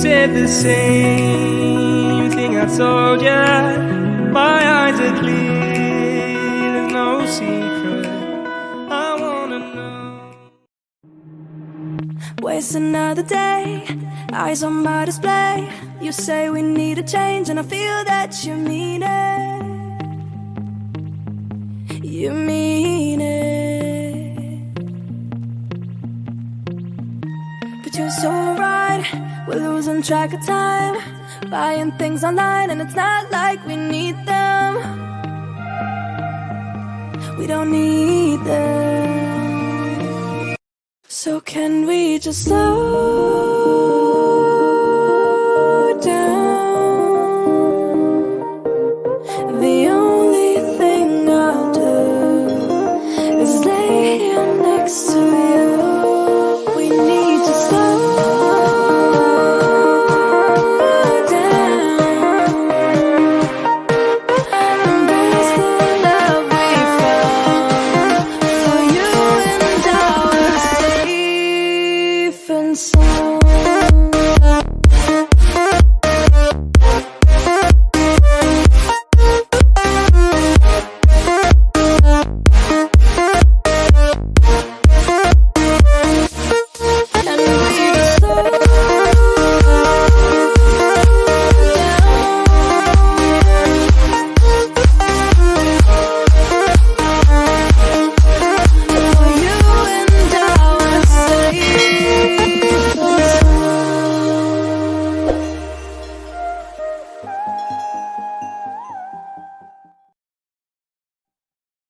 said the same thing I told ya. My eyes are clear, there's no secret. I wanna know. Waste another day, eyes on my display. You say we need a change, and I feel that you mean it. You mean it. But you're so right, we're losing track of time, buying things online, and it's not like we need them. We don't need them. So can we just slow